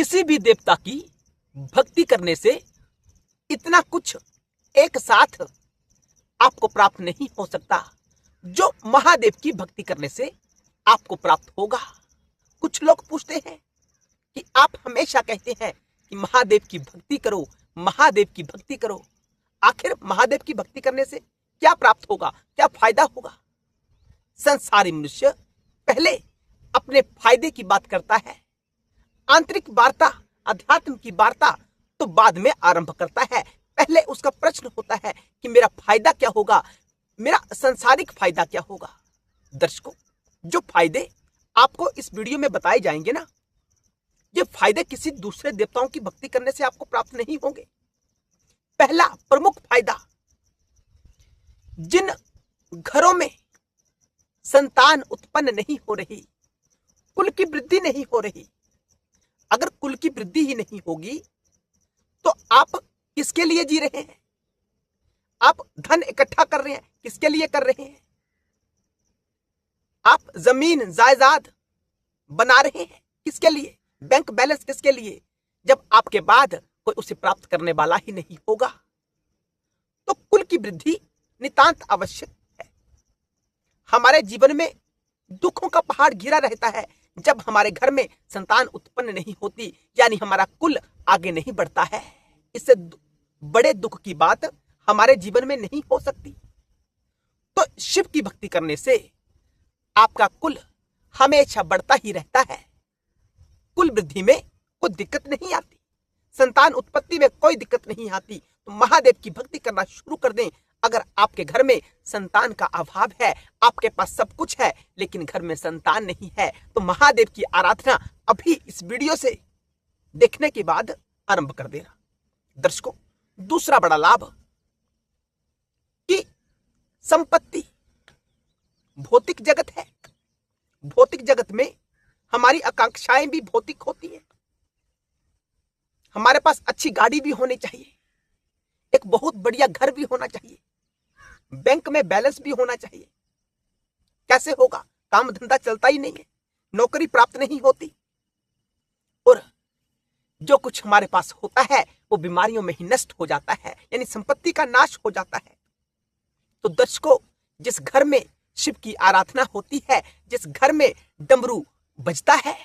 किसी भी देवता की भक्ति करने से इतना कुछ एक साथ आपको प्राप्त नहीं हो सकता जो महादेव की भक्ति करने से आपको प्राप्त होगा। कुछ लोग पूछते हैं कि आप हमेशा कहते हैं कि महादेव की भक्ति करो, महादेव की भक्ति करो। आखिर महादेव की भक्ति करने से क्या प्राप्त होगा, क्या फायदा होगा? संसारी मनुष्य पहले अपने फायदे की बात करता है, आंतरिक वार्ता, अध्यात्म की वार्ता तो बाद में आरंभ करता है। पहले उसका प्रश्न होता है कि मेरा फायदा क्या होगा, मेरा संसारिक फायदा क्या होगा। दर्शकों, जो फायदे आपको इस वीडियो में बताए जाएंगे ना, ये फायदे किसी दूसरे देवताओं की भक्ति करने से आपको प्राप्त नहीं होंगे। पहला प्रमुख फायदा, जिन घरों में संतान उत्पन्न नहीं हो रही, कुल की वृद्धि नहीं हो रही, अगर कुल की वृद्धि ही नहीं होगी तो आप किसके लिए जी रहे हैं? आप धन इकट्ठा कर रहे हैं, किसके लिए कर रहे हैं? आप जमीन जायदाद बना रहे हैं, किसके लिए? बैंक बैलेंस किसके लिए? जब आपके बाद कोई उसे प्राप्त करने वाला ही नहीं होगा। तो कुल की वृद्धि नितांत आवश्यक है। हमारे जीवन में दुखों का पहाड़ घिरा रहता है जब हमारे घर में संतान उत्पन्न नहीं होती, यानी हमारा कुल आगे नहीं बढ़ता है। इससे बड़े दुख की बात हमारे जीवन में नहीं हो सकती। तो शिव की भक्ति करने से आपका कुल हमेशा बढ़ता ही रहता है। कुल वृद्धि में कोई दिक्कत नहीं आती, संतान उत्पत्ति में कोई दिक्कत नहीं आती। तो महादेव की भक्ति करना शुरू कर दें। अगर आपके घर में संतान का अभाव है, आपके पास सब कुछ है लेकिन घर में संतान नहीं है, तो महादेव की आराधना अभी इस वीडियो से देखने के बाद आरंभ कर देना। दर्शकों, दूसरा बड़ा लाभ कि संपत्ति भौतिक जगत है। भौतिक जगत में हमारी आकांक्षाएं भी भौतिक होती हैं। हमारे पास अच्छी गाड़ी भी होनी चाहिए, एक बहुत बढ़िया घर भी होना चाहिए, बैंक में बैलेंस भी होना चाहिए। कैसे होगा? काम धंधा चलता ही नहीं है, नौकरी प्राप्त नहीं होती, और जो कुछ हमारे पास होता है वो बीमारियों में ही नष्ट हो जाता है, यानी संपत्ति का नाश हो जाता है। तो दर्शकों, जिस घर में शिव की आराधना होती है, जिस घर में डमरू बजता है,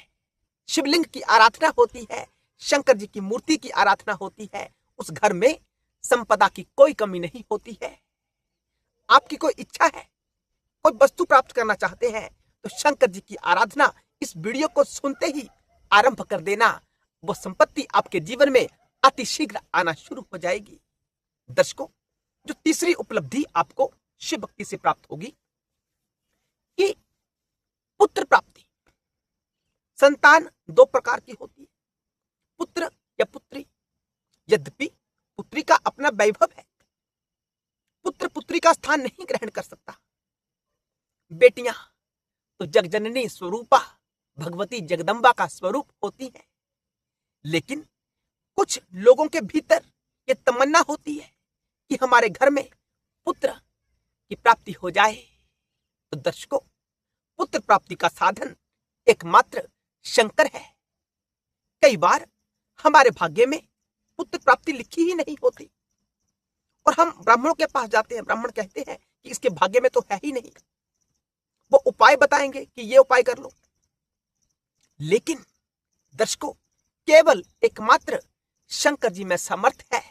शिवलिंग की आराधना होती है, शंकर जी की मूर्ति की आराधना होती है, उस घर में संपदा की कोई कमी नहीं होती है। आपकी कोई इच्छा है, कोई वस्तु प्राप्त करना चाहते हैं, तो शंकर जी की आराधना इस वीडियो को सुनते ही आरंभ कर देना। वो संपत्ति आपके जीवन में अतिशीघ्र आना शुरू हो जाएगी। दर्शकों, जो तीसरी उपलब्धि आपको शिव भक्ति से प्राप्त होगी कि पुत्र प्राप्ति। संतान दो प्रकार की होती है, पुत्र या पुत्री। यद्यपि पुत्री का अपना वैभव है, पुत्र पुत्री का स्थान नहीं ग्रहण कर सकता। बेटियां तो जगजननी स्वरूपा भगवती जगदम्बा का स्वरूप होती है, लेकिन कुछ लोगों के भीतर ये तमन्ना होती है कि हमारे घर में पुत्र की प्राप्ति हो जाए। तो दर्शकों, पुत्र प्राप्ति का साधन एकमात्र शंकर है। कई बार हमारे भाग्य में पुत्र प्राप्ति लिखी ही नहीं होती और हम ब्राह्मणों के पास जाते हैं, ब्राह्मण कहते हैं कि इसके भाग्य में तो है ही नहीं। वो उपाय बताएंगे कि ये उपाय कर लो, लेकिन दर्शकों, केवल एकमात्र शंकर जी में समर्थ है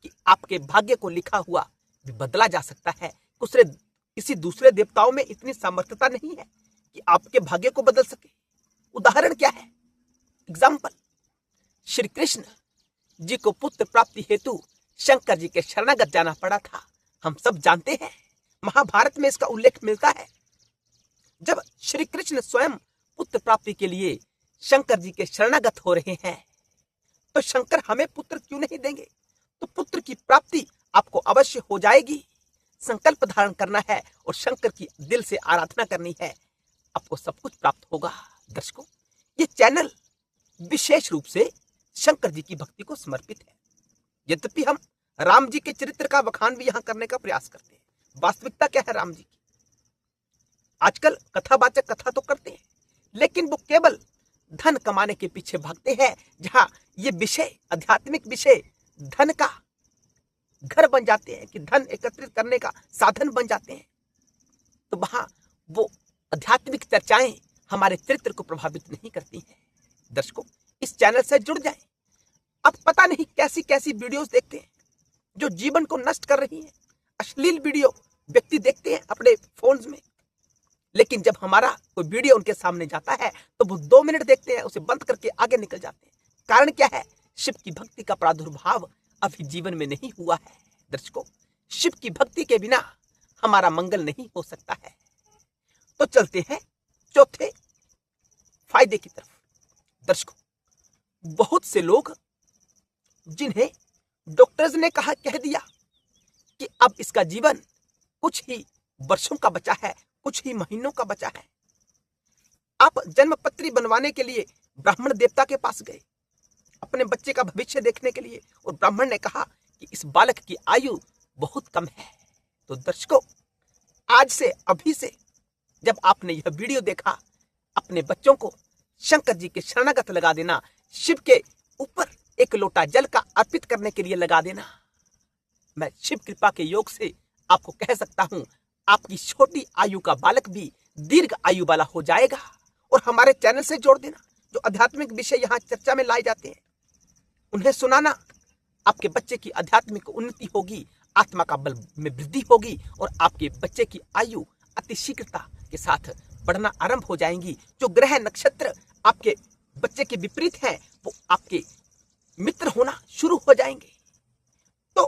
कि आपके भाग्य को लिखा हुआ भी बदला जा सकता है। किसी दूसरे देवताओं में इतनी सामर्थ्यता नहीं है कि आपके भाग्य को बदल सके। उदाहरण क्या है? एग्जाम्पल, श्री कृष्ण जी को पुत्र प्राप्ति हेतु शंकर जी के शरणागत जाना पड़ा था। हम सब जानते हैं, महाभारत में इसका उल्लेख मिलता है। जब श्री कृष्ण स्वयं पुत्र प्राप्ति के लिए शंकर जी के शरणागत हो रहे हैं, तो शंकर हमें पुत्र क्यों नहीं देंगे? तो पुत्र की प्राप्ति आपको अवश्य हो जाएगी। संकल्प धारण करना है और शंकर की दिल से आराधना करनी है, आपको सब कुछ प्राप्त होगा। दर्शकों, ये चैनल विशेष रूप से शंकर जी की भक्ति को समर्पित है। यद्यपि हम राम जी के चरित्र का बखान भी यहां करने का प्रयास करते हैं। वास्तविकता क्या है राम जी की? आजकल कथावाचक कथा तो करते हैं, लेकिन वो केवल धन कमाने के पीछे भागते हैं, जहां ये विषय, आध्यात्मिक विषय धन का घर बन जाते हैं, कि धन एकत्रित करने का साधन बन जाते हैं, तो वहां वो आध्यात्मिक चर्चाएं हमारे चरित्र को प्रभावित नहीं करती हैं। दर्शकों, इस चैनल से जुड़ जाएं। अब पता नहीं कैसी कैसी वीडियोस देखते हैं जो जीवन को नष्ट कर रही हैं। अश्लील वीडियो व्यक्ति देखते हैं अपने फोन्स में, लेकिन जब हमारा कोई वीडियो उनके सामने जाता है तो वो 2 मिनट देखते हैं, उसे बंद करके आगे निकल जाते हैं। कारण क्या है? शिव की भक्ति का प्रादुर्भाव अभी जीवन में नहीं हुआ है। दर्शकों, शिव की भक्ति के बिना हमारा मंगल नहीं हो सकता है। तो चलते हैं चौथे फायदे की तरफ। दर्शकों, बहुत से लोग जिन्हें डॉक्टर्स ने कह दिया कि अब इसका जीवन कुछ ही वर्षों का बचा है, कुछ ही महीनों का बचा है, आप जन्मपत्री बनवाने के लिए ब्राह्मण देवता के पास गए अपने बच्चे का भविष्य देखने के लिए, और ब्राह्मण ने कहा कि इस बालक की आयु बहुत कम है। तो दर्शकों, आज से, अभी से जब आपने यह वीडियो देखा, अपने बच्चों को शंकर जी के शरणागत लगा देना, शिव के ऊपर एक लोटा जल का अर्पित करने के लिए लगा देना। मैं शिव कृपा के योग से आपको कह सकता हूं, आपकी छोटी आयु का बालक भी दीर्घ आयु वाला हो जाएगा। और हमारे चैनल से जोड़ देना, जो आध्यात्मिक विषय यहाँ चर्चा में लाए जाते हैं उन्हें सुनाना। आपके बच्चे की आध्यात्मिक उन्नति होगी, आत्मा का बल में वृद्धि होगी, और आपके बच्चे की आयु अतिशीघ्रता के साथ बढ़ना आरंभ हो जाएंगी। जो ग्रह नक्षत्र आपके बच्चे के विपरीत हैं, वो आपके मित्र होना शुरू हो जाएंगे। तो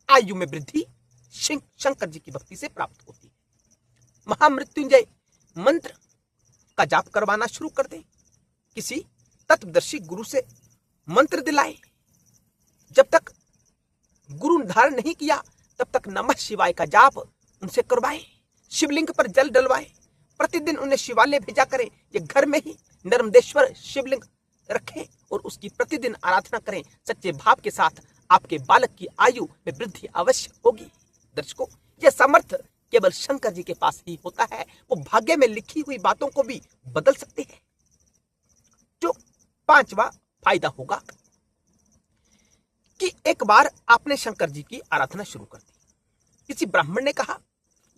आयु में वृद्धि शंकर जी की भक्ति से प्राप्त होती है। महामृत्युंजय मंत्र का जाप करवाना शुरू कर दें। किसी तत्वदर्शी गुरु से मंत्र दिलाएं। जब तक गुरु निर्धारण नहीं किया तब तक नमः शिवाय का जाप उनसे करवाएं। शिवलिंग पर जल डलवाएं। प्रतिदिन उन्हें शिवालय भेजा करें। ये घर में ही नर्मदेश्वर शिवलिंग रखें और उसकी प्रतिदिन आराधना करें। सच्चे भाव के साथ आपके बालक की आयु में वृद्धि अवश्य होगी। दर्शकों, यह समर्थ केवल शंकर जी के पास ही होता है। वो भाग्य में लिखी हुई बातों को भी बदल सकते हैं। जो 5वां फायदा होगा कि एक बार आपने शंकर जी की आराधना शुरू कर दी। किसी ब्राह्मण ने कहा,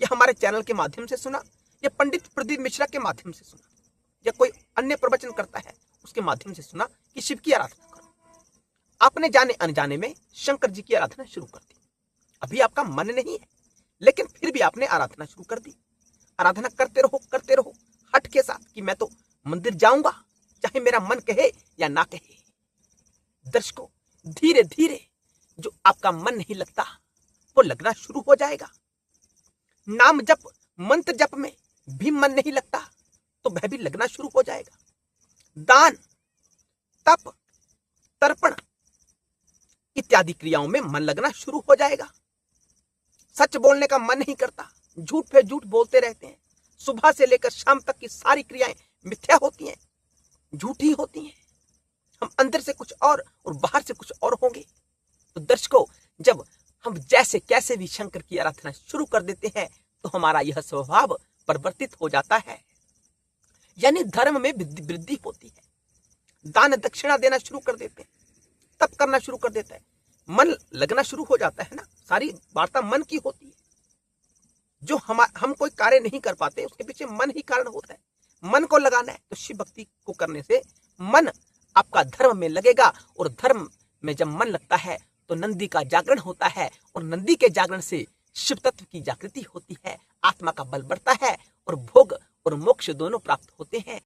यह हमारे चैनल के माध्यम से सुना, यह पंडित प्रदीप मिश्रा के माध्यम से सुना, या कोई अन्य प्रवचन करता है उसके माध्यम से सुना कि शिव की आराधना करो। आपने जाने अनजाने में शंकर जी की आराधना शुरू कर दी। अभी आपका मन नहीं है, लेकिन फिर भी आपने आराधना शुरू कर दी। आराधना करते रहो हठ के साथ कि मैं तो मंदिर जाऊंगा, चाहे मेरा मन कहे या ना कहे। दर्शकों, धीरे धीरे जो आपका मन नहीं लगता वो लगना शुरू हो जाएगा। नाम जप, मंत्र जप में भी मन नहीं लगता तो वह भी लगना शुरू हो जाएगा। दान, तप, तर्पण इत्यादि क्रियाओं में मन लगना शुरू हो जाएगा। सच बोलने का मन नहीं करता, झूठ पे झूठ बोलते रहते हैं। सुबह से लेकर शाम तक की सारी क्रियाएं मिथ्या होती हैं, झूठी होती हैं। हम अंदर से कुछ और बाहर से कुछ और होंगे। तो दर्शकों, जब हम जैसे कैसे भी शंकर की आराधना शुरू कर देते हैं तो हमारा यह स्वभाव परिवर्तित हो जाता है, यानी धर्म में वृद्धि होती है। दान दक्षिणा देना शुरू कर देते हैं, तप करना शुरू कर देता है, मन लगना शुरू हो जाता है ना। सारी वार्ता मन की होती है। जो हम कोई कार्य नहीं कर पाते उसके पीछे मन ही कारण होता है। मन को लगाना है तो शिव भक्ति को करने से मन आपका धर्म में लगेगा, और धर्म में जब मन लगता है तो नंदी का जागरण होता है, और नंदी के जागरण से शिव तत्व की जागृति होती है। आत्मा का बल बढ़ता है और भोग और मोक्ष दोनों प्राप्त होते हैं।